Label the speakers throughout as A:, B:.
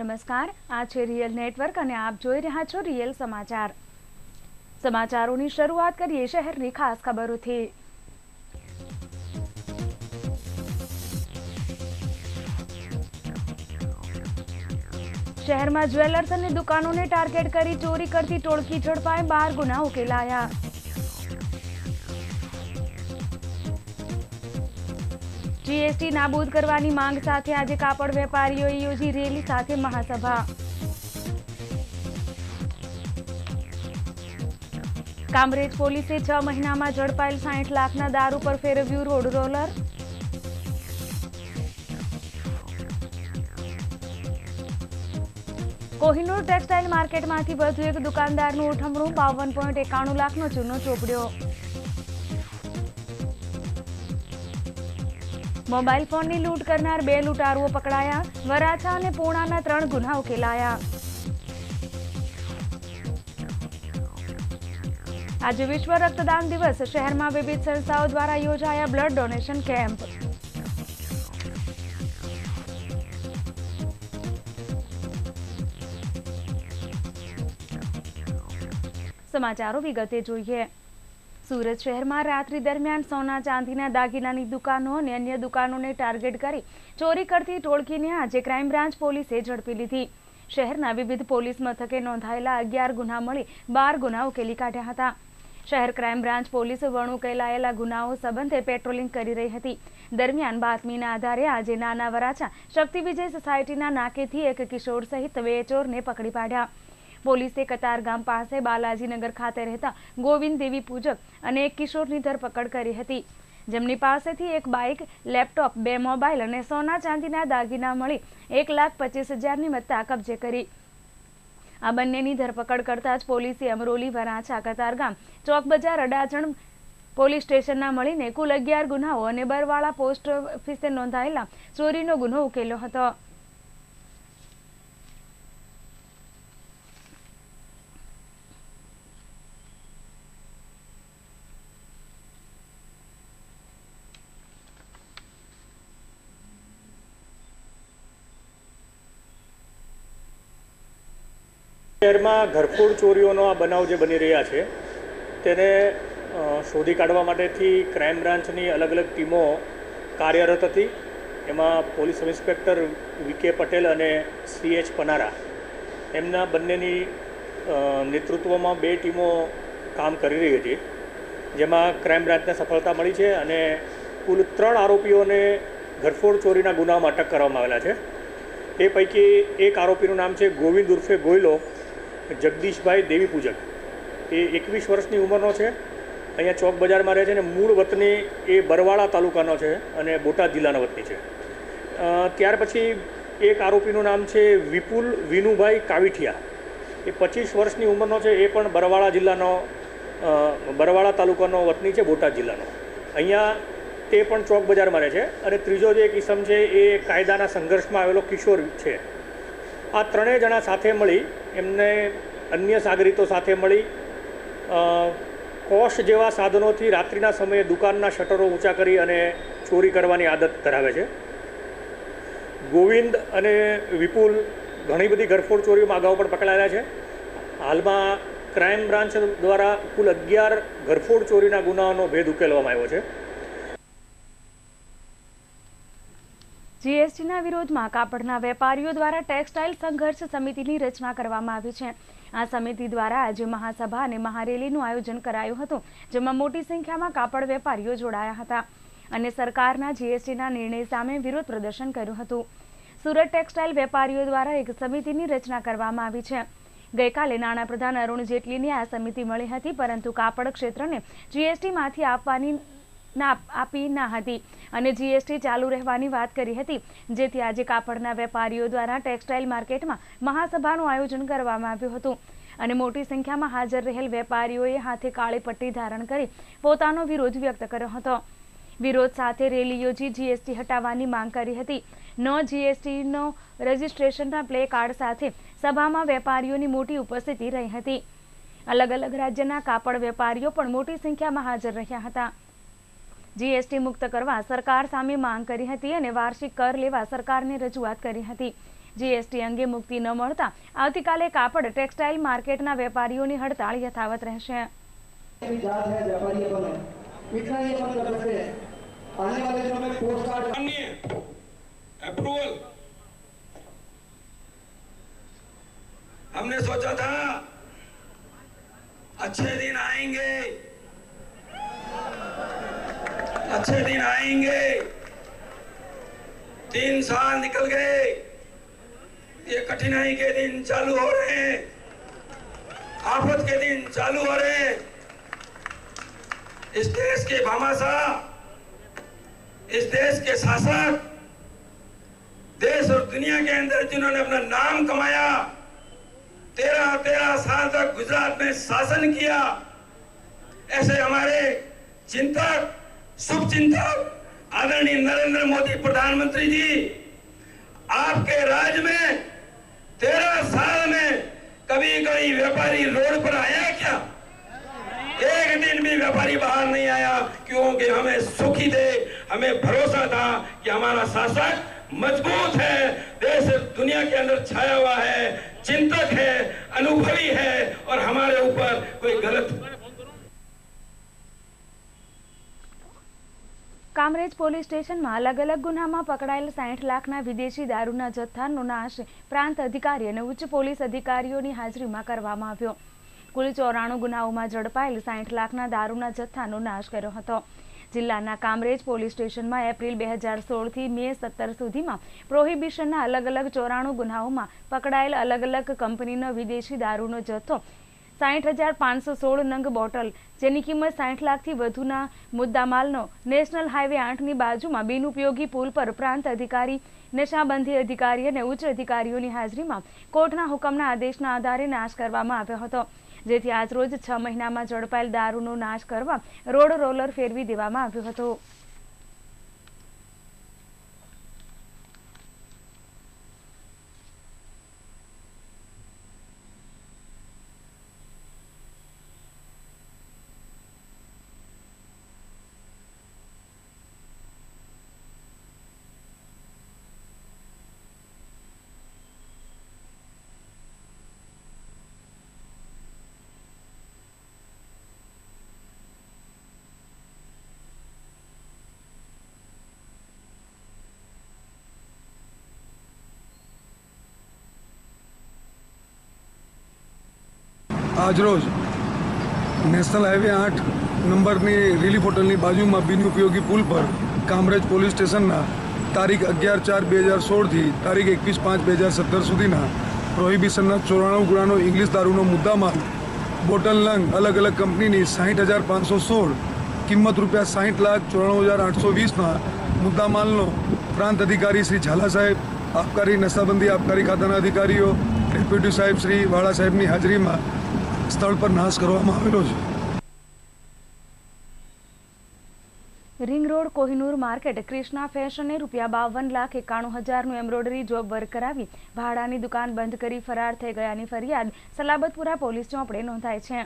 A: નમસ્કાર, આ છે રિયલ નેટવર્ક અને આપ જોઈ રહ્યા છો રિયલ સમાચાર। સમાચારોની શરૂઆત કરીએ શહેરની ખાસ ખબરોથી। શહેરમાં જ્વેલર્સ અને દુકાનોને ટાર્ગેટ કરી ચોરી કરતી ટોળકી ઝડપાઈ, 12 ગુના ઉકેલાયા। જીએસટી નાબૂદ કરવાની માંગ સાથે આજે કાપડ વેપારીઓએ યોજી રેલી સાથે મહાસભા। કામરેજ પોલીસે 6 મહિનામાં ઝડપાયેલ 60 લાખના દારૂ પર ફેરવ્યું રોડ રોલર। કોહિનૂર ટેક્સટાઇલ માર્કેટમાંથી વધુ એક દુકાનદારનું ઉઠમણું, 52.91 લાખનો ચૂનો ચોપડ્યો। મોબાઈલ ફોનની લૂંટ કરનાર 2 લૂંટારુઓ પકડાયા, વરાછા અને પૂર્ણાના 3 ગુના ઉકેલાયા। આજે વિશ્વ રક્તદાન દિવસ, શહેરમાં વિવિધ સંસ્થાઓ દ્વારા યોજાયા બ્લડ ડોનેશન કેમ્પ। સમાચારો વિગતે જોઈએ। સુરત શહેરમાં રાત્રિ દરમિયાન સોના ચાંદીના દાગીનાની દુકાનો અને અન્ય દુકાનોને ટાર્ગેટ કરી ચોરી કરતી ટોળકીને આજે ક્રાઇમ બ્રાન્ચ પોલીસે ઝડપી લીધી। શહેરના વિવિધ પોલીસ મથકે નોંધાયેલા 11 ગુના મળી 12 ગુના ઉકેલી કાઢ્યા હતા। શહેર ક્રાઇમ બ્રાન્ચ પોલીસ વણુકેલાયેલા ગુનાઓ સંબંધે પેટ્રોલિંગ કરી રહી હતી। દરમિયાન બાતમીના આધારે આજે નાના વરાછા શક્તિ વિજય સોસાયટીના નાકેથી એક કિશોર સહિત 2 ચોરને પકડી પાડ્યા। પોલીસે કતારગામ પાસે બાલાજીનગર ખાતે રહેતા ગોવિંદ દેવી પૂજક અને એક કિશોરની ધરપકડ કરી હતી, જેમની પાસેથી એક બાઇક, લેપટોપ, 2 મોબાઈલ અને સોના ચાંદીના દાગીના મળી 1,25,000ની મત્તા કબજે કરી। આ બંનેની ધરપકડ કરતા જ પોલીસે અમરોલી, વરાછા, કતારગામ, ચોક બજાર, અડાજણ પોલીસ સ્ટેશનના મળીને કુલ 11 ગુનાઓ અને બરવાળા પોસ્ટ ઓફિસે નોંધાયેલા ચોરીનો ગુનો ઉકેલ્યો હતો।
B: શહેરમાં ઘરફોડ ચોરીઓનો આ બનાવ જે બની રહ્યા છે તેને શોધી કાઢવા માટેથી ક્રાઇમ બ્રાન્ચની અલગ અલગ ટીમો કાર્યરત હતી। એમાં police sub inspector VK Patel અને CH પનારા એમના બંનેની નેતૃત્વમાં 2 ટીમો કામ કરી રહી હતી, જેમાં ક્રાઇમ બ્રાન્ચને સફળતા મળી છે અને કુલ 3 આરોપીઓને ઘરફોડ ચોરીના ગુનામાં અટક કરવામાં આવેલા છે। એ પૈકી એક આરોપીનું નામ છે ગોવિંદ ઉર્ફે ગોયલો જગદીશભાઈ દેવી પૂજક। એ 21 વર્ષની ઉંમરનો છે, અહીંયા ચોક બજારમાં રહે છે અને મૂળ વતની એ બરવાળા તાલુકાનો છે અને બોટાદ જિલ્લાનો વતની છે। ત્યાર પછી એક આરોપીનું નામ છે વિપુલ વિનુભાઈ કાવીઠિયા, એ 25 વર્ષની ઉંમરનો છે, એ પણ બરવાળા તાલુકાનો વતની છે, બોટાદ જિલ્લાનો। અહીંયા તે પણ ચોક બજારમાં રહે છે। અને ત્રીજો જે એક ઇસમ છે એ કાયદાના સંઘર્ષમાં આવેલો કિશોર છે। આ 3 જણા સાથે મળી એમને અન્ય સાગરીતો સાથે મળી કોશ જેવા સાધનોથી રાત્રિના સમયે દુકાનના શટરો ઊંચા કરી અને ચોરી કરવાની આદત ધરાવે છે। ગોવિંદ અને વિપુલ ઘણી બધી ઘરફોડ ચોરીઓમાં અગાઉ પણ પકડાયેલા છે। હાલમાં ક્રાઇમ બ્રાન્ચ દ્વારા કુલ 11 ઘરફોડ ચોરીના ગુનાઓનો ભેદ ઉકેલવામાં આવ્યો છે।
A: જીએસટીના વિરોધમાં કાપડના વેપારીઓ દ્વારા ટેક્સટાઇલ સંઘર્ષ સમિતિની રચના કરવામાં આવી છે। આ સમિતિ દ્વારા આજે મહાસભા અને મહારેલીનું આયોજન કરાયું હતું, જેમાં મોટી સંખ્યામાં કાપડ વેપારીઓ જોડાયા હતા અને સરકારના જીએસટીના નિર્ણય સામે વિરોધ પ્રદર્શન કર્યું હતું। સુરત ટેક્સટાઇલ વેપારીઓ દ્વારા એક સમિતિની રચના કરવામાં આવી છે। ગઈકાલે નાણાપ્રધાન અરુણ જેટલીની આ સમિતિ મળી હતી, પરંતુ કાપડ ક્ષેત્રને જીએસટીમાંથી આપી ના હતી અને જીએસટી ચાલુ રહેવાની વાત કરી હતી, જેથી આજે કાપડના વેપારીઓ દ્વારા ટેક્સટાઇલ માર્કેટમાં મહાસભાનું આયોજન કરવામાં આવ્યું હતું અને મોટી સંખ્યામાં હાજર રહેલ વેપારીઓએ હાથે કાળી પટ્ટી ધારણ કરી પોતાનો વિરોધ વ્યક્ત કર્યો હતો। વિરોધ સાથે રેલી યોજી જીએસટી હટાવવાની માંગ કરી હતી। નો જીએસટીનો રજિસ્ટ્રેશનના પ્લે કાર્ડ સાથે સભામાં વેપારીઓની મોટી ઉપસ્થિતિ રહી હતી। અલગ અલગ રાજ્યના કાપડ વેપારીઓ પણ મોટી સંખ્યામાં હાજર રહ્યા હતા। જીએસટી મુક્ત કરવા સરકાર સામે માંગ કરી હતી અને વાર્ષિક કર લેવા સરકારને રજૂઆત કરી હતી। જીએસટી અંગે મુક્તિ ન મળતા આવતીકાલે કાપડ ટેક્સટાઇલ માર્કેટના વેપારીઓની હડતાળ યથાવત રહેશે।
C: हमने सोचा था अच्छे दिन आएंगे, अच्छे दिन आएंगे। 3 साल निकल गए, ये कठिनाई के दिन चालू हो रहे हैं, आफत के दिन चालू हो रहे हैं। इस देश के भामाशाह, इस देश के शासक, देश और दुनिया के अंदर जिन्होंने अपना नाम कमाया, 13 साल तक गुजरात में शासन किया, ऐसे हमारे चिंतक, शुभ चिंतक आदरणीय नरेंद्र मोदी प्रधानमंत्री जी, आपके राज में 13 साल में कभी कोई व्यापारी रोड पर आया क्या? एक दिन भी व्यापारी बाहर नहीं आया, क्योंकि हमें सुखी थे, हमें भरोसा था कि हमारा शासक मजबूत है, देश दुनिया के अंदर छाया हुआ है, चिंतक है, अनुभवी है और हमारे ऊपर कोई गलत।
A: કામરેજ પોલીસ સ્ટેશનમાં અલગ અલગ ગુનામાં પકડાયેલ 60 લાખના વિદેશી દારૂના જથ્થાનો નાશ પ્રાંત અધિકારી અને ઉચ્ચ પોલીસ અધિકારીઓની હાજરીમાં કરવામાં આવ્યો। કુલ 94 ગુનાઓમાં ઝડપાયેલ 60 લાખના દારૂના જથ્થાનો નાશ કર્યો હતો। જિલ્લાના કામરેજ પોલીસ સ્ટેશનમાં એપ્રિલ 2016 થી મે 17 સુધીમાં પ્રોહિબિશનના અલગ અલગ 94 ગુનાઓમાં પકડાયેલ અલગ અલગ કંપનીનો વિદેશી દારૂનો જથ્થો 60,516 નંગ બોટલ, જેની કિંમત 60 લાખથી વધુના મુદ્દામાલનો નેશનલ હાઈવે 8ની બાજુમાં બિનઉપયોગી પુલ પર પ્રાંત અધિકારી, નશાબંધી અધિકારી અને ઉચ્ચ અધિકારીઓની હાજરીમાં કોર્ટના હુકમના આદેશના આધારે નાશ કરવામાં આવ્યો હતો, જેથી આજરોજ 6 મહિનામાં ઝડપાયેલ દારૂનો નાશ કરવા રોડ રોલર ફેરવી દેવામાં આવ્યો હતો।
D: આજરોજ નેશનલ હાઈવે 8 નંબરની રિલીફ હોટલની બાજુમાં બિનઉપયોગી પુલ પર કામરેજ પોલીસ સ્ટેશનના તારીખ 11/4/2016થી તારીખ 21/5/2017 સુધીના પ્રોહિબિશનના 94 ગુનાનો ઇંગ્લિશ દારૂનો મુદ્દામાલ બોટલ લંગ અલગ અલગ કંપનીની 60,516 કિંમત ₹60,94,820ના મુદ્દામાલનો પ્રાંત અધિકારી શ્રી ઝાલા સાહેબ, આબકારી નશાબંધી આબકારી ખાતાના અધિકારીઓ, ડેપ્યુટી સાહેબ શ્રી વાળા સાહેબની હાજરીમાં સ્થળ પર નાશ કરવામાં આવેલો છે।
A: Ring road Kohinoor market Krishna ફેશને ₹52,91,000નું એમ્બ્રોઇડરી જોબ વર્ક કરાવી ભાડાની દુકાન બંધ કરી ફરાર થઈ ગયાની ફરિયાદ સલાબતપુરા પોલીસ ચોપડે નોંધાઈ છે।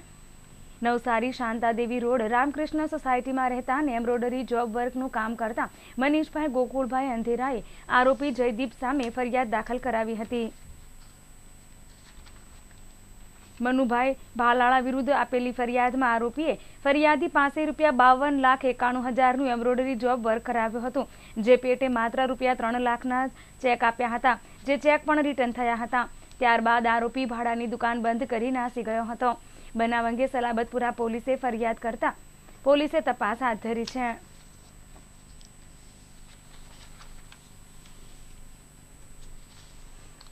A: નવસારી શાંતાદેવી રોડ રામકૃષ્ણ સોસાયટીમાં રહેતા અને એમ્બ્રોઇડરી જોબ વર્કનું કામ કરતા મનીષભાઈ ગોકુળભાઈ અંધેરાએ આરોપી જયદીપ સામે ફરિયાદ દાખલ કરાવી હતી। મનુભાઈ ભાલાળા વિરુદ્ધ આપેલી ફરિયાદમાં આરોપીએ ફરિયાદી પાસે ₹52,91,000નું એમ્બ્રોઇડરી જોબ વર્ક કરાવ્યું હતું, જે પેટે માત્ર ₹3 લાખના ચેક આપ્યા હતા, જે ચેક પણ રિટર્ન થયા હતા। ત્યારબાદ આરોપી ભાડાની દુકાન બંધ કરી નાસી ગયો હતો। બનાવ અંગે સલાબતપુરા પોલીસે ફરિયાદ કરતા પોલીસે તપાસ હાથ ધરી છે।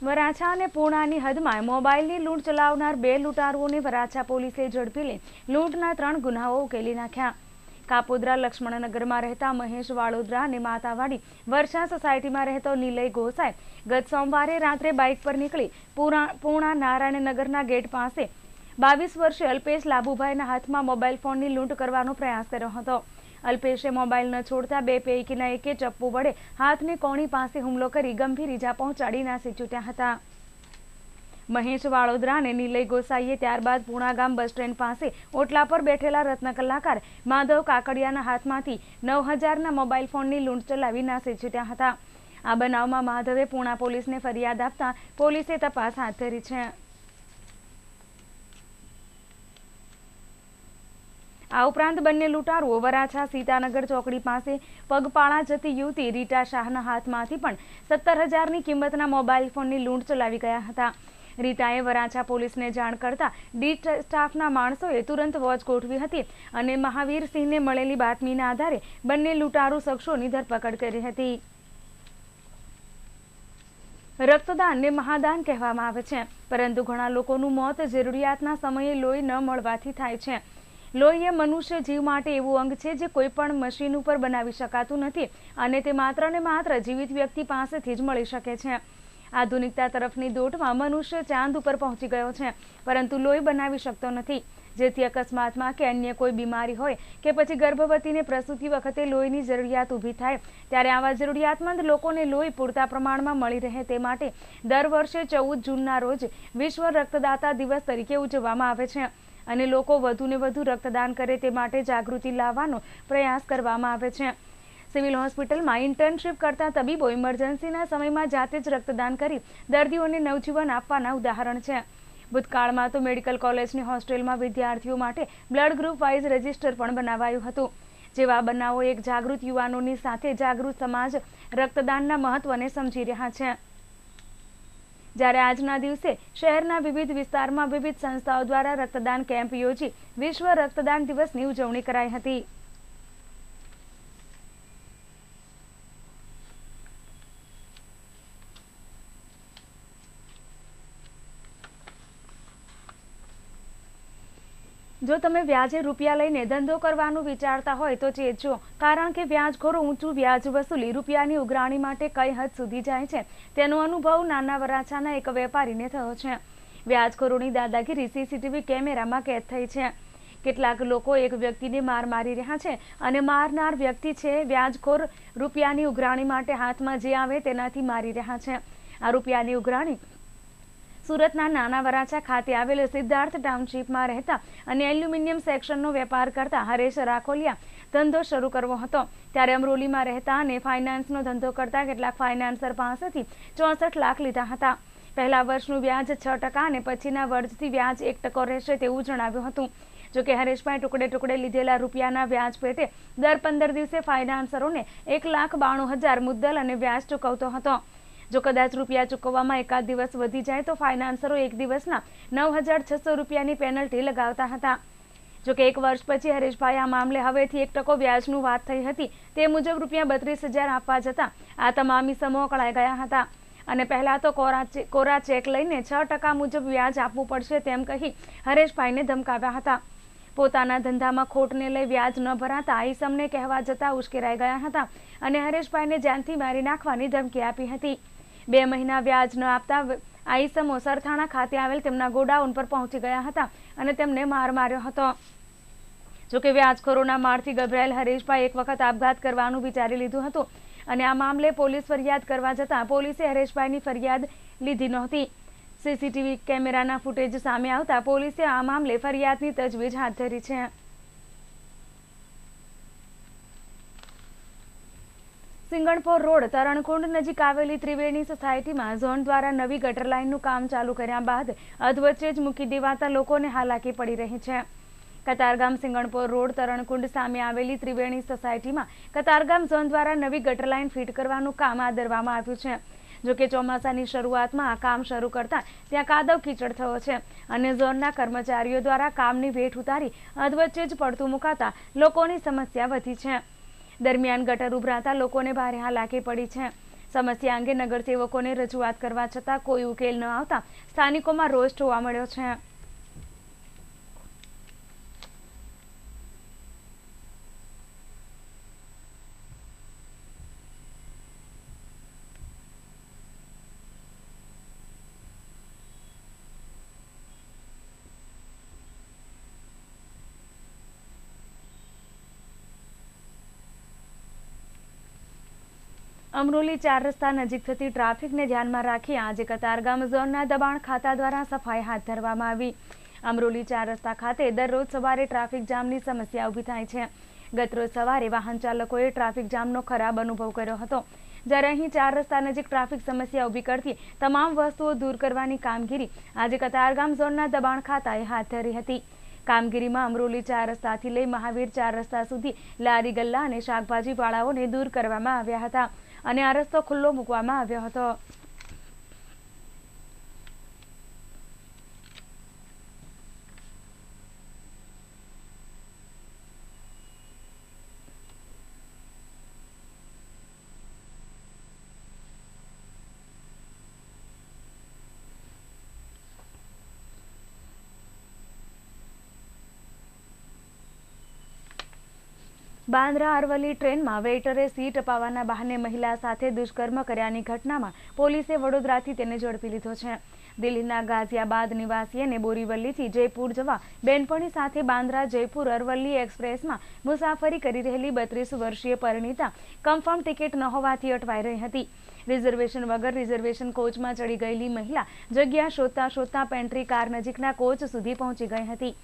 A: વરાછા અને પૂર્ણાની હદમાં મોબાઈલની લૂંટ ચલાવનાર 2 લૂંટારુઓને વરાછા પોલીસે ઝડપી લઈ લૂંટના 3 ગુનાઓ ઉકેલી નાખ્યા। કાપોદ્રા લક્ષ્મણનગરમાં રહેતા મહેશ વાળોદરા અને માતાવાડી વર્ષા સોસાયટીમાં રહેતો નિલય ગોસાઈ ગત સોમવારે રાત્રે બાઇક પર નીકળી પૂર્ણા નારાયણનગરના ગેટ પાસે 22 વર્ષીય અલ્પેશ લાભુભાઈના હાથમાં મોબાઈલ ફોનની લૂંટ કરવાનો પ્રયાસ કર્યો હતો। અલ્પેશે મોબાઈલ ન છોડતા 2 પૈકીના એકે ચપ્પુ વડે હાથની કોણી પાસે હુમલો કરી ગંભીર ઈજા પહોંચાડી નાસી છૂટ્યા હતા। મહેશ વાળોદરા અને નિલય ગોસાઈએ ત્યારબાદ પૂણા ગામ બસ સ્ટેન્ડ પાસે ઓટલા પર બેઠેલા રત્ન કલાકાર માધવ કાકડિયાના હાથમાંથી 9,000ના મોબાઈલ ફોનની લૂંટ ચલાવી નાસી છૂટ્યા હતા। આ બનાવમાં માધવે પૂણા પોલીસને ફરિયાદ આપતા પોલીસે તપાસ હાથ ધરી છે. આ ઉપરાંત બંને લૂંટારુઓ વરાછા સીતાનગર ચોકડી પાસે પગપાળા જતી યુવતી રીટા શાહના હાથમાંથી પણ 17,000ની કિંમતના મોબાઈલ ફોનની લૂંટ ચલાવી ગયા હતા. રીટાએ વરાછા પોલીસને જાણ કરતા ડી સ્ટાફના માણસોએ તુરંત વોચ ગોઠવી હતી અને મહાવીરસિંહને મળેલી બાતમીના આધારે બંને લૂંટારૂ શખ્સોની ધરપકડ કરી હતી. રક્તદાનને મહાદાન કહેવામાં આવે છે, પરંતુ ઘણા લોકોનું મોત જરૂરિયાતના સમયે લોહી ન મળવાથી થાય છે. લોહી એ મનુષ્ય જીવ માટે એવું અંગ છે જે કોઈ પણ મશીન ઉપર બનાવી શકાતું નથી અને તે માત્ર ને માત્ર જીવિત વ્યક્તિ પાસેથી જ મળી શકે છે. આધુનિકતા તરફની દોટમાં મનુષ્ય ચાંદ ઉપર પહોંચી ગયો છે, પરંતુ લોહી બનાવી શકતો નથી. જેથી અકસ્માતમાં કે અન્ય કોઈ બીમારી હોય કે પછી ગર્ભવતીને પ્રસૂતિ વખતે લોહીની જરૂરિયાત ઊભી થાય ત્યારે આવા જરૂરિયાતમંદ લોકોને લોહી પૂરતા પ્રમાણમાં મળી રહે તે માટે દર વર્ષે 14 જૂનના રોજ વિશ્વ રક્તદાતા દિવસ તરીકે ઉજવવામાં આવે છે અને લોકો વધુને વધુ રક્તદાન કરે તે માટે જાગૃતિ લાવવાનો પ્રયાસ કરવામાં આવે છે. સિવિલ હોસ્પિટલમાં ઇન્ટર્નશીપ કરતા તબીબો ઇમરજન્સીના સમયમાં જાતે જ રક્તદાન કરી દર્દીઓને નવજીવન આપવાના ઉદાહરણ છે. ભૂતકાળમાં તો મેડિકલ કોલેજની હોસ્ટેલમાં વિદ્યાર્થીઓ માટે બ્લડ ગ્રુપ વાઇઝ રજિસ્ટર પણ બનાવાયું હતું. જેવા બનાવો એક જાગૃત યુવાનોની સાથે જાગૃત સમાજ રક્તદાનના મહત્વને સમજી રહ્યા છે. જ્યારે આજના દિવસે શહેરના વિવિધ વિસ્તારમાં વિવિધ સંસ્થાઓ દ્વારા રક્તદાન કેમ્પ યોજી વિશ્વ રક્તદાન દિવસની ઉજવણી કરાઈ હતી. જો તમે વ્યાજે રૂપિયા લઈને ધંધો કરવાનું વિચારતા હોય તો ચેતજો, કારણ કે વ્યાજખોરો ઊંચું વ્યાજ વસૂલી રૂપિયાની ઉઘરાણી માટે કઈ હદ સુધી જાય છે તેનો અનુભવ નાના વરાછાના એક વેપારીને થયો છે. વ્યાજખોરોની દાદાગીરી સીસીટીવી કેમેરામાં કેદ થઈ છે. કેટલાક લોકો એક વ્યક્તિને માર મારી રહ્યા છે અને મારનાર વ્યક્તિ છે વ્યાજખોર રૂપિયાની ઉઘરાણી માટે હાથમાં જે આવે તેનાથી મારી રહ્યા છે. આ રૂપિયાની ઉઘરાણી સુરતના નાના વરાછા ખાતે આવેલ સિદ્ધાર્થ ટાઉનશીપમાં રહેતા અને એલ્યુમિનિયમ સેક્શનનો વેપાર કરતા હરેશ રાખોલિયા ધંધો શરૂ કરવો હતો ત્યારે અમરોલીમાં રહેતા અને ફાઇનાન્સનો ધંધો કરતા કેટલાક ફાઇનાન્સર પાસેથી 64 લાખ લીધા હતા. પહેલા વર્ષનું વ્યાજ 6% અને પછીના વર્ષથી વ્યાજ 1% રહેશે તેવું જણાવ્યું હતું. જોકે હરેશભાઈ ટુકડે ટુકડે લીધેલા રૂપિયાના વ્યાજ પેટે દર 15 દિવસે ફાઇનાન્સરોને 1,92,000 મુદ્દલ અને વ્યાજ ચૂકવતો હતો. જો કદાચ રૂપિયા ચૂકવવામાં એકાદ દિવસ વધી જાય તો ફાઇનાન્સરો એક દિવસના 9,600 રૂપિયાની પેનલ્ટી લગાવતા હતા. જોકે એક વર્ષ પછી હરેશભાઈ આ મામલે હવેથી 1% વ્યાજનું વાત થઈ હતી તે મુજબ રૂપિયા 32,000 આપવા જતા આ તમામ ઇસમો અકળાઈ ગયા હતા અને પહેલા તો કોરા ચેક લઈને 6% મુજબ વ્યાજ આપવું પડશે તેમ કહી હરેશભાઈને ધમકાવ્યા હતા. પોતાના ધંધામાં ખોટને લઈ વ્યાજ ન ભરાતા ઈસમને કહેવા જતા ઉશ્કેરાઈ ગયા હતા અને હરેશભાઈને જાનથી મારી નાખવાની ધમકી આપી હતી. 2 મહિના વ્યાજ ન આપતા આ ઈસમો સરથાણા ખાતે આવેલ તેમના ગોડાઉન પર પહોંચી ગયા હતા અને તેમને માર માર્યો હતો. જોકે વ્યાજખોરોના મારથી ગભરાયેલ હરેશભાઈ એક વખત આપઘાત કરવાનું વિચારી લીધું હતું અને આ મામલે પોલીસ ફરિયાદ કરવા જતાં પોલીસે હરેશભાઈની ફરિયાદ લીધી નહોતી. સીસીટીવી કેમેરાના ફૂટેજ સામે આવતા પોલીસે આ મામલે ફરિયાદની તજવીજ હાથ ધરી છે. સિંગણપોર રોડ તરણકુંડ નજીક આવેલી ત્રિવેણી સોસાયટીમાં ઝોન દ્વારા નવી ગટર લાઇનનું કામ ચાલુ કર્યા બાદ અધવચ્ચે જ મૂકી દેવાતા લોકોને હાલાકી પડી રહી છે. કતારગામ સિંગણપોર રોડ તરણકુંડ સામે આવેલી ત્રિવેણી સોસાયટીમાં કતારગામ ઝોન દ્વારા નવી ગટર લાઇન ફિટ કરવાનું કામ આદરવામાં આવ્યું છે. જોકે ચોમાસાની શરૂઆતમાં આ કામ શરૂ કરતા ત્યાં કાદવ કીચડ થયો છે અને ઝોનના કર્મચારીઓ દ્વારા કામની વેઠ ઉતારી અધવચ્ચે જ પડતું મુકાતા લોકોની સમસ્યા વધી છે. દરમિયાન ગટર ઉભરાતા લોકોને ભારે હાલાકી પડી છે. સમસ્યા અંગે નગરસેવકોને રજૂઆત કરવા છતાં કોઈ ઉકેલ ન આવતા સ્થાનિકોમાં રોષ જોવા મળ્યો છે. અમરોલી 4 રસ્તા નજીક થતી ટ્રાફિકને ધ્યાનમાં રાખી આજે કતારગામ ઝોનના દબાણ ખાતા દ્વારા સફાઈ હાથ ધરવામાં આવી. અમરોલી 4 રસ્તા ખાતે દરરોજ સવારે ટ્રાફિક જામની સમસ્યા ઊભી થાય છે. ગતરોજ સવારે વાહન ચાલકોએ ટ્રાફિક જામનો ખરાબ અનુભવ કર્યો હતો. જ્યારે અહીં 4 રસ્તા નજીક ટ્રાફિક સમસ્યા ઊભી કરતી તમામ વસ્તુઓ દૂર કરવાની કામગીરી આજે કતારગામ ઝોનના દબાણ ખાતાએ હાથ ધરી હતી. કામગીરીમાં અમરોલી 4 રસ્તાથી લઈ મહાવીર 4 રસ્તા સુધી લારી ગલ્લા અને શાકભાજી વાળાઓને દૂર કરવામાં આવ્યા હતા અને આ રસ્તો ખુલ્લો મૂકવામાં આવ્યો હતો. બાંદ્રા અરવલ્લી ટ્રેનમાં વેઇટરે સીટ અપાવવાના બહાને મહિલા સાથે દુષ્કર્મ કર્યાની ઘટનામાં પોલીસે વડોદરાથી તેને ઝડપી લીધો છે. દિલ્હીના ગાઝિયાબાદ નિવાસી અને બોરીવલીથી જયપુર જવા બેનપણી સાથે બાંદ્રા જયપુર અરવલ્લી એક્સપ્રેસમાં મુસાફરી કરી રહેલી 32 વર્ષીય પરિણીતા કન્ફર્મ ટિકિટ ન હોવાથી અટવાઈ રહી હતી. રિઝર્વેશન વગર રિઝર્વેશન કોચમાં ચડી ગયેલી મહિલા જગ્યા શોધતા પેન્ટ્રી કાર નજીકના કોચ સુધી પહોંચી ગઈ હતી.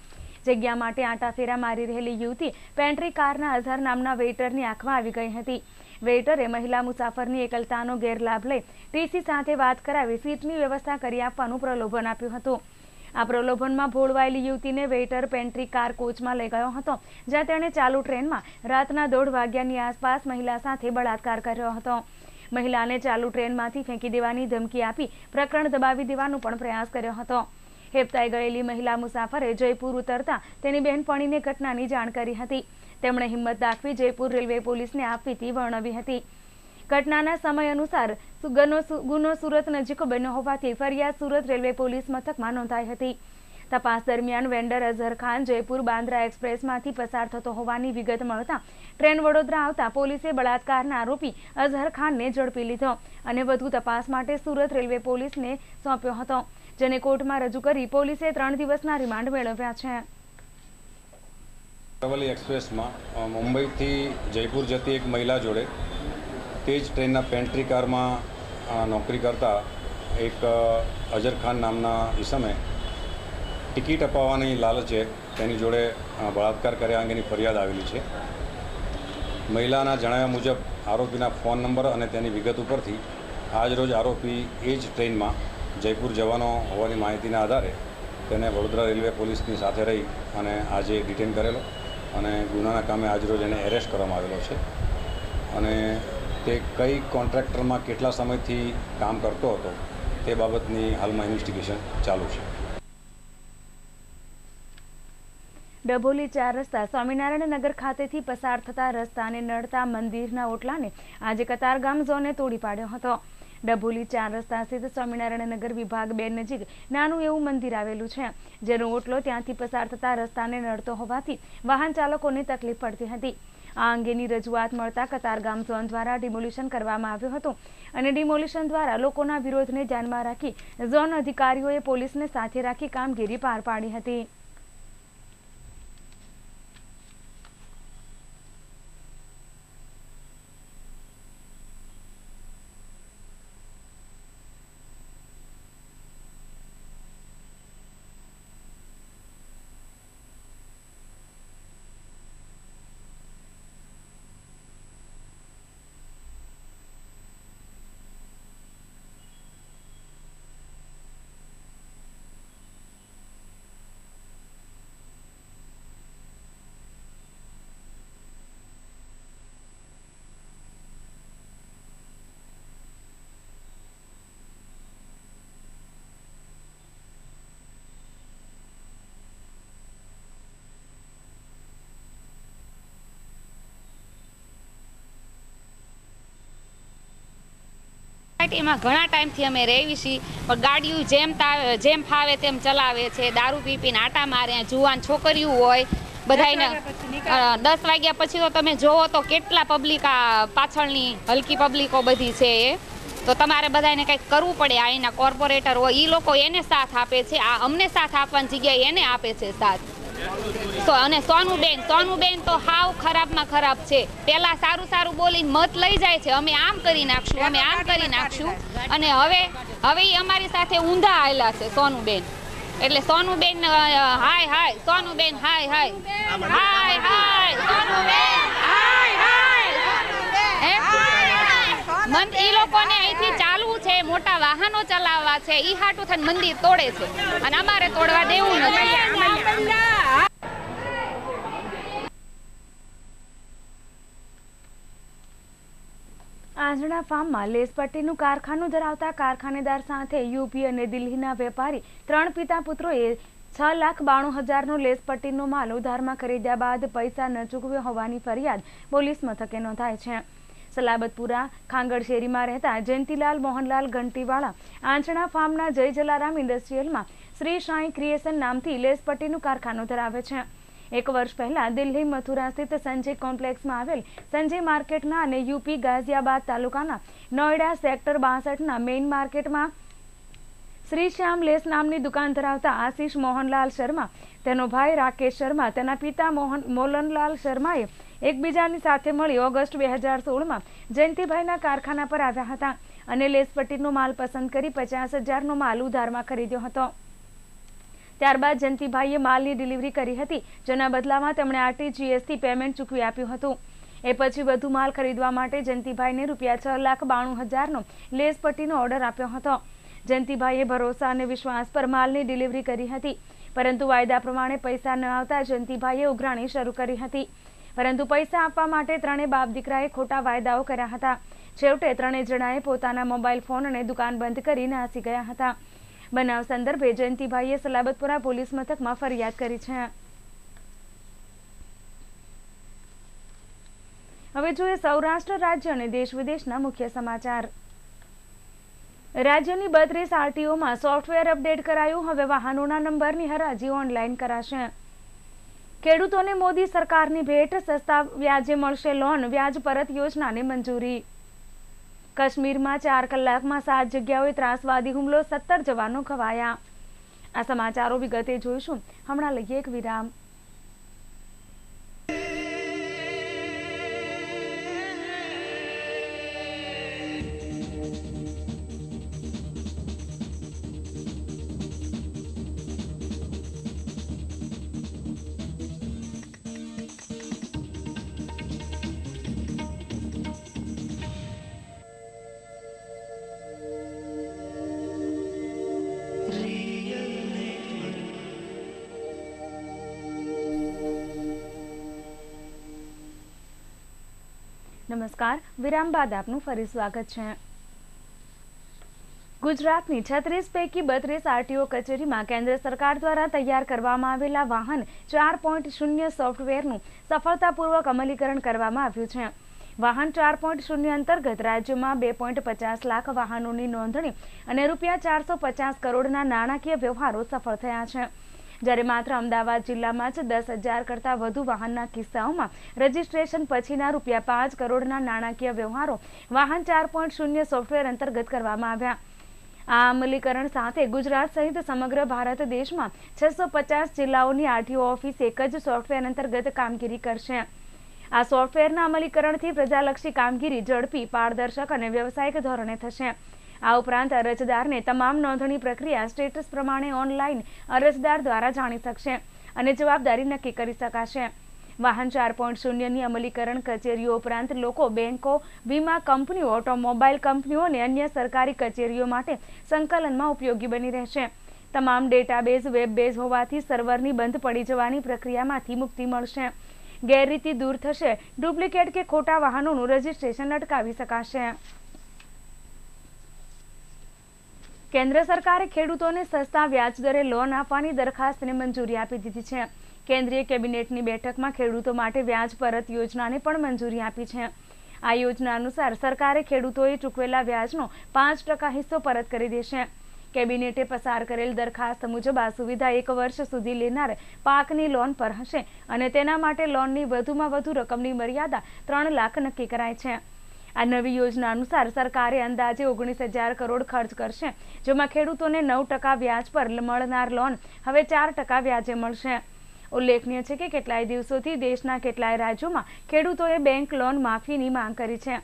A: જગ્યા માટે આંટાફેરા મારી રહેલી યુવતી પેન્ટ્રી કારના અઝહર નામના વેઇટરની આંખમાં આવી ગઈ હતી. વેઇટરે મહિલા મુસાફરની એકલતાનો ગેરલાભ લઈ ટીસી સાથે વાત કરાવી સીટની વ્યવસ્થા કરી આપવાનું પ્રલોભન આપ્યું હતું. આ પ્રલોભનમાં ભોળવાયેલી યુવતીને વેઇટર પેન્ટ્રી કાર કોચમાં લઈ ગયો હતો, જ્યાં તેણે ચાલુ ટ્રેનમાં રાતના 1:30 વાગ્યાની આસપાસ મહિલા સાથે બળાત્કાર કર્યો હતો. મહિલાને ચાલુ ટ્રેનમાંથી ફેંકી દેવાની ધમકી આપી પ્રકરણ દબાવી દેવાનો પણ પ્રયાસ કર્યો હતો. હેપતાઈ ગયેલી મહિલા મુસાફરે જયપુર ઉતરતા તેની બહેનપણીને ઘટનાની જાણ કરી હતી. તેમણે હિંમત દાખવી જયપુર રેલવે પોલીસને આપવીતી વર્ણવી હતી. ઘટનાના સમય અનુસાર ગુનો સુરત નજીક બન્યો હોવાથી ફરિયાદ સુરત રેલવે પોલીસ મથકમાં નોંધાઈ હતી. તપાસ દરમિયાન વેન્ડર અઝહર ખાન જયપુર બાંદ્રા એક્સપ્રેસમાંથી પસાર થતો હોવાની વિગત મળતા ટ્રેન વડોદરા આવતા પોલીસે બળાત્કારના આરોપી અઝહર ખાનને ઝડપી લીધો અને વધુ તપાસ માટે સુરત રેલવે પોલીસને સોંપ્યો હતો, જેને કોર્ટમાં રજૂ કરી પોલીસે 3 દિવસના રિમાન્ડ મેળવ્યા છે.
E: અરવલ્લી એક્સપ્રેસમાં મુંબઈથી જયપુર જતી એક મહિલા જોડે તે જ ટ્રેનના પેન્ટ્રી કારમાં નોકરી કરતા એક અઝહર ખાન નામના ઈસમે ટિકિટ અપાવવાની લાલચે તેની જોડે બળાત્કાર કર્યા અંગેની ફરિયાદ આવેલી છે. મહિલાના જણાવ્યા મુજબ આરોપીના ફોન નંબર અને તેની વિગત ઉપરથી આજરોજ આરોપી એ જ ટ્રેનમાં જયપુર જવાનો હોવાની માહિતીના આધારે તેને વડોદરા રેલવે પોલીસની સાથે રહી અને આજે ડિટેન કરેલો અને ગુનાના કામે આજરોજ એને એરેસ્ટ કરવામાં આવેલો છે. અને તે કઈ કોન્ટ્રાક્ટરમાં કેટલા સમયથી કામ કરતો હતો તે બાબતની હાલમાં ઇન્વેસ્ટિગેશન ચાલુ છે.
A: ડભોલી 4 રસ્તા સ્વામિનારાયણ નગર ખાતેથી પસાર થતા રસ્તાને નડતા મંદિરના ઓટલાને આજે કતારગામ ઝોને તોડી પાડ્યો હતો. ડભોલી 4 રસ્તા સ્થિત સ્વામિનારાયણ નગર વિભાગ 2 નજીક નાનું એવું મંદિર આવેલું છે, જેનો ઓટલો ત્યાંથી પસાર થતા રસ્તાને નડતો હોવાથી વાહન ચાલકોને તકલીફ પડતી હતી. આ અંગેની રજૂઆત મળતા કતારગામ ઝોન દ્વારા ડિમોલિશન કરવામાં આવ્યું હતું અને ડિમોલિશન દ્વારા લોકોના વિરોધને ધ્યાનમાં રાખી ઝોન અધિકારીઓએ પોલીસને સાથે રાખી કામગીરી પાર પાડી હતી.
F: એમાં ઘણા ટાઈમથી અમે રહેવી છીએ, પણ ગાડીઓ જેમ ફાવે તેમ ચલાવે છે, દારૂ પીને આટા મારે. જુવાન છોકરીઓ હોય બધાને 10 વાગ્યા પછી તો તમે જોવો તો કેટલા પબ્લિક પાછળની હલકી પબ્લિકો બધી છે. એ તો તમારે બધાને કંઈક કરવું પડે. આ એના કોર્પોરેટર હોય એ લોકો એને સાથ આપે છે, આ અમને સાથ આપવાની જગ્યાએ એને આપે છે સાથ. અને સોનુબેન તો હાવ ખરાબમાં ખરાબ છે. પેલા સારું બોલીને મત લઈ જાય છે, અમે આમ કરી નાખશું, અમે આમ કરી નાખશું, અને હવે એ અમારી સાથે ઊંધા આવેલા છે સોનુબેન. એટલે સોનુબેન હાય સોનુબેન હાય સોનુબેન હાય ઈ લોકોને અહીંથી ચાલવું છે, મોટા વાહનો ચલાવવા છે, ઈ હાટું થઈને મંદિર તોડે છે અને અમારે તોડવા દેવું નથી.
A: આંજણા ફાર્મમાં લેસ પટ્ટીનું કારખાનું ધરાવતા કારખાનેદાર સાથે યુપી અને દિલ્હીના વેપારી 3 પિતા પુત્રોએ 6,92,000નો લેસ પટ્ટીનો માલ ઉધારમાં ખરીદ્યા બાદ પૈસા ન ચૂકવ્યો હોવાની ફરિયાદ પોલીસ મથકે નોંધાઈ છે. સલાબતપુરા ખાંગડ શેરીમાં રહેતા જયંતિલાલ મોહનલાલ ઘંટીવાળા આંજણા ફાર્મના જય જલારામ ઇન્ડસ્ટ્રીયલમાં શ્રી સાંઈ ક્રિએશન નામથી લેસ પટ્ટીનું કારખાનું ધરાવે છે. 1 વર્ષ પહેલા દિલ્હી મથુરા સ્થિત સંજય કોમ્પ્લેક્સમાં આવેલ સંજય માર્કેટના અને યુપી ગાઝિયાબાદ તાલુકાના નોઈડા સેક્ટર 62ના મેઇન માર્કેટમાં શ્રી શ્યામ લેસ નામની દુકાન ધરાવતા આશીષ મોહનલાલ શર્મા, તેનો ભાઈ રાકેશ શર્મા, તેના પિતા મોલનલાલ શર્માએ એકબીજાની સાથે મળી ઓગસ્ટ 2016માં જયંતિભાઈના કારખાના પર આવ્યા હતા અને લેસ પટ્ટીનો માલ પસંદ કરી 50,000નો માલ ઉધારમાં ખરીદ્યો હતો. ત્યારબાદ જયંતિભાઈએ માલની ડિલિવરી કરી હતી, જેના બદલામાં તેમણે RTGSથી પેમેન્ટ ચૂકવી આપ્યું હતું. એ પછી વધુ માલ ખરીદવા માટે જયંતિભાઈને ₹6,92,000નો લેસ પટ્ટીનો ઓર્ડર આપ્યો હતો. જયંતિભાઈએ ભરોસા અને વિશ્વાસ પર માલની ડિલિવરી કરી હતી, પરંતુ વાયદા પ્રમાણે પૈસા ન આવતા જયંતિભાઈએ ઉઘરાણી શરૂ કરી હતી. પરંતુ પૈસા આપવા માટે ત્રણેય બાપ દીકરાએ ખોટા વાયદાઓ કર્યા હતા. છેવટે ત્રણેય જણાએ પોતાના મોબાઈલ ફોન અને દુકાન બંધ કરી નાસી ગયા હતા. બનાવ સંદર્ભે જયંતિભાઈએ સલાબતપુરા પોલીસ મથકમાં ફરિયાદ કરી છે. હવે જોઈએ સૌરાષ્ટ્ર રાજ્ય અને દેશ વિદેશના મુખ્ય સમાચાર. રાજ્યની 32 RTOમાં સોફ્ટવેર અપડેટ કરાયું. હવે વાહનોના નંબરની હરાજી ઓનલાઈન કરાશે. ખેડૂતોને મોદી સરકારની ભેટ, સસ્તા વ્યાજે મળશે લોન, વ્યાજ પરત યોજનાને મંજૂરી. કાશ્મીરમાં 4 કલાકમાં 7 જગ્યાઓએ ત્રાસવાદી હુમલો, 17 જવાનો ઘવાયા. આ સમાચારો વિગતે જોઈશું. હમણાં લઈએ એક વિરામ. નમસ્કાર, વિરામ બાદ આપનું ફરી સ્વાગત છે. ગુજરાતની 36 પૈકી 32 RTO કચેરીમાં કેન્દ્ર સરકાર દ્વારા તૈયાર કરવામાં આવેલા વાહન 4.0 સોફ્ટવેરનું સફળતાપૂર્વક અમલીકરણ કરવામાં આવ્યું છે. વાહન 4.0 અંતર્ગત રાજ્યમાં 2.50 લાખ વાહનોની નોંધણી અને ₹450 કરોડના નાણાકીય વ્યવહારો સફળ થયા છે. જ્યારે માત્ર અમદાવાદ જિલ્લામાં જ 10,000 કરતાં વધુ વાહનના કિસ્સાઓમાં રજીસ્ટ્રેશન પછીના ₹5 કરોડના નાણાકીય વ્યવહારો વાહન 4.0 સોફ્ટવેર અંતર્ગત કરવામાં આવ્યા. આ અમલીકરણ સાથે ગુજરાત સહિત સમગ્ર ભારત દેશમાં 650 જિલ્લાઓની RTO ઓફિસ એક જ સોફ્ટવેર અંતર્ગત કામગીરી કરશે. આ સોફ્ટવેરના અમલીકરણથી પ્રજાલક્ષી કામગીરી ઝડપી, પારદર્શક અને વ્યવસાયિક ધોરણે થશે. આ ઉપરાંત અરજદારને તમામ નોંધણી પ્રક્રિયા સ્ટેટસ પ્રમાણે ઓનલાઈન અરજદાર દ્વારા જાણી શકશે અને જવાબદારી નક્કી કરી શકાશે. વાહન 4.0ની અમલીકરણ કચેરીઓ ઉપરાંત લોકો, બેંકો, વીમા કંપનીઓ, ઓટોમોબાઈલ કંપનીઓ અને અન્ય સરકારી કચેરીઓ માટે સંકલનમાં ઉપયોગી બની રહેશે. તમામ ડેટાબેઝ વેબ બેઝ હોવાથી સર્વરની બંધ પડી જવાની પ્રક્રિયામાંથી મુક્તિ મળશે. ગેરરીતિ દૂર થશે. ડુપ્લિકેટ કે ખોટા વાહનોનું રજીસ્ટ્રેશન અટકાવી શકાશે. કેન્દ્ર સરકારે ખેડૂતોને સસ્તા વ્યાજદરે લોન આપવાની દરખાસ્તને મંજૂરી આપી દીધી છે. કેન્દ્રીય કેબિનેટની બેઠકમાં ખેડૂતો માટે વ્યાજ પરત યોજનાને પણ મંજૂરી આપી છે. આ યોજના અનુસાર સરકારે ખેડૂતોએ ચૂકવેલા વ્યાજનો 5% હિસ્સો પરત કરી દેશે. કેબિનેટે પસાર કરેલ દરખાસ્ત મુજબ આ સુવિધા 1 વર્ષ સુધી લેનાર પાકની લોન પર હશે અને તેના માટે લોનની વધુમાં વધુ રકમની મર્યાદા 3 લાખ નક્કી કરાઈ છે. આ નવી યોજના અનુસાર સરકારે અંદાજે 19,000 કરોડ ખર્ચ કરશે, જેમાં ખેડૂતોને 9% વ્યાજ પર મળનાર લોન હવે 4% વ્યાજે મળશે. ઉલ્લેખનીય છે કે કેટલાય દિવસોથી દેશના કેટલાય રાજ્યોમાં ખેડૂતોએ બેંક લોન માફીની માંગ કરી છે.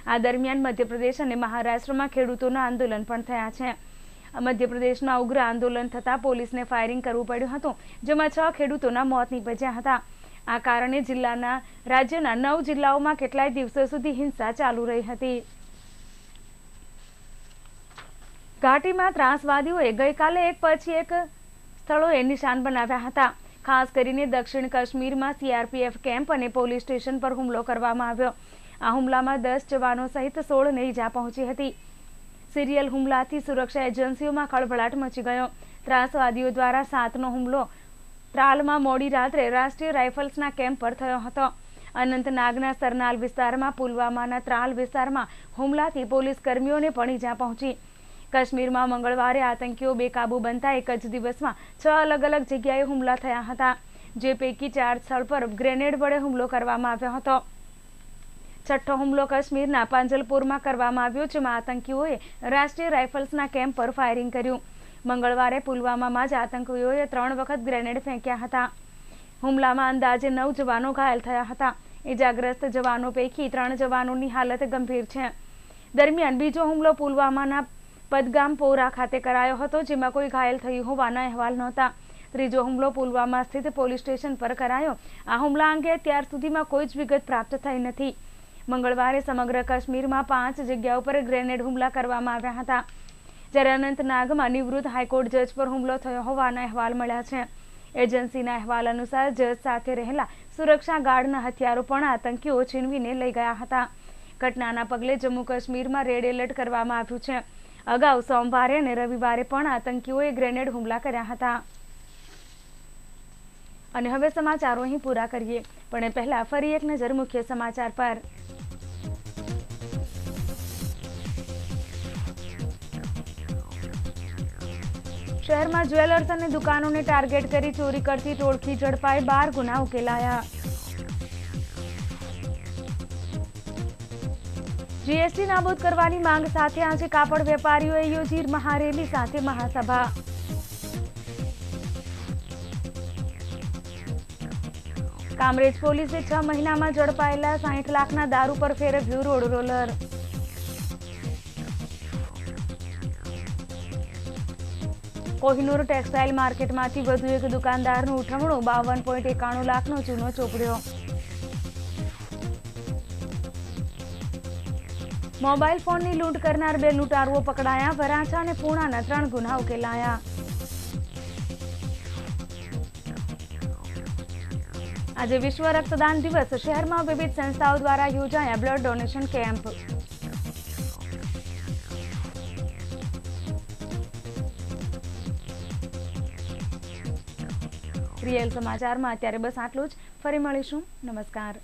A: આ દરમિયાન મધ્યપ્રદેશ અને મહારાષ્ટ્રમાં ખેડૂતોના આંદોલન પણ થયા છે. મધ્યપ્રદેશમાં ઉગ્ર આંદોલન થતાં પોલીસને ફાયરિંગ કરવું પડ્યું હતું, જેમાં 6 ખેડૂતોના મોત નીપજ્યા હતા. આ કારણે રાજ્યના 9 જિલ્લાઓમાં કેટલાય દિવસો સુધી હિંસા ચાલુ રહી હતી. ઘાટીમાં ત્રાસવાદીઓએ ગઈકાલે એક પછી એક સ્થળોએ નિશાન બનાવ્યા હતા. ખાસ કરીને દક્ષિણ કાશ્મીરમાં CRPF કેમ્પ અને પોલીસ સ્ટેશન પર હુમલો કરવામાં આવ્યો. આ હુમલામાં 10 જવાનો સહિત 16ને ઈજા પહોંચી હતી. સિરિયલ હુમલાથી સુરક્ષા એજન્સીઓમાં ખળભળાટ મચી ગયો. ત્રાસવાદીઓ દ્વારા 7નો હુમલો ત્રાલમાં મોડી રાત્રે રાષ્ટ્રીય રાઇફલ્સના કેમ્પ પર થયો હતો. અનંતનાગના સરનાલ વિસ્તારમાં, પુલવામાના ત્રાલ વિસ્તારમાં હુમલાથી પોલીસ કર્મીઓને પણ ઈજા પહોંચી. કાશ્મીરમાં મંગળવારે આતંકીઓ બેકાબૂ બનતા એક જ દિવસમાં 6 અલગ અલગ જગ્યાએ હુમલા થયા હતા, જે પૈકી 4 સ્થળ પર ગ્રેનેડ વડે હુમલો કરવામાં આવ્યો હતો. 6થો હુમલો કાશ્મીરના પાંજલપુરમાં કરવામાં આવ્યો, જેમાં આતંકીઓએ રાષ્ટ્રીય રાઇફલ્સના કેમ્પ પર ફાયરિંગ કર્યું. મંગળવારે પુલવામામાં જ આતંકીઓએ 3 વખત ગ્રેનેડ ફેંક્યા હતા. હુમલામાં અંદાજે 9 જવાનો ઘાયલ થયા હતા. ઇજાગ્રસ્ત જવાનો પૈકી 3 જવાનોની હાલત ગંભીર છે. દરમિયાન બીજો હુમલો પુલવામાના પદગામપોરા ખાતે કરાયો હતો, જેમાં કોઈ ઘાયલ થયું હોવાના અહેવાલ નહોતા. ત્રીજો હુમલો પુલવામા સ્થિત પોલીસ સ્ટેશન પર કરાયો. આ હુમલા અંગે અત્યાર સુધીમાં કોઈ જ વિગત પ્રાપ્ત થઈ નથી. મંગળવારે સમગ્ર કાશ્મીરમાં 5 જગ્યાઓ પર ગ્રેનેડ હુમલા કરવામાં આવ્યા હતા, જ્યારે અનંતનાગમાં નિવૃત્ત હાઈકોર્ટ જજ પર હુમલો થયો હોવાના અહેવાલ મળ્યા છે. એજન્સીના અહેવાલ અનુસાર જજ સાથે રહેલા સુરક્ષા ગાર્ડના હથિયારો પણ આતંકીઓ છીનવીને લઈ ગયા હતા. ઘટનાના પગલે જમ્મુ કાશ્મીરમાં રેડ એલર્ટ કરવામાં આવ્યું છે. અગાઉ સોમવારે અને રવિવારે પણ આતંકીઓએ ગ્રેનેડ હુમલા કર્યા હતા. અને હવે સમાચારો અહીં પૂરા કરીએ, પણ એ પહેલા ફરી એક નજર મુખ્ય સમાચાર પર. શહેરમાં જ્વેલર્સ અને દુકાનોને ટાર્ગેટ કરી ચોરી કરતી ટોળકી ઝડપાઈ, 12 ગુના ઉકેલાયા. GST નાબૂદ કરવાની માંગ સાથે આજે કાપડ વેપારીઓએ યોજી મહારેલી સાથે મહાસભા. કામરેજ પોલીસે 6 મહિનામાં ઝડપાયેલા 60 લાખના દારૂ પર ફેરવ્યું રોડ રોલર. કોહિનૂર ટેક્સટાઇલ માર્કેટમાંથી વધુ એક દુકાનદારનું ઉઠમણું, 52.91 લાખનો ચૂનો ચોપડ્યો. મોબાઈલ ફોનની લૂંટ કરનાર 2 લૂંટારુઓ પકડાયા. વરાછા અને પૂણાના 3 ગુના ઉકેલાયા. આજે વિશ્વ રક્તદાન દિવસ. શહેરમાં વિવિધ સંસ્થાઓ દ્વારા યોજાયા બ્લડ ડોનેશન કેમ્પ. રિયલ સમાચારમાં અત્યારે બસ આટલું જ. ફરી મળીશું. નમસ્કાર.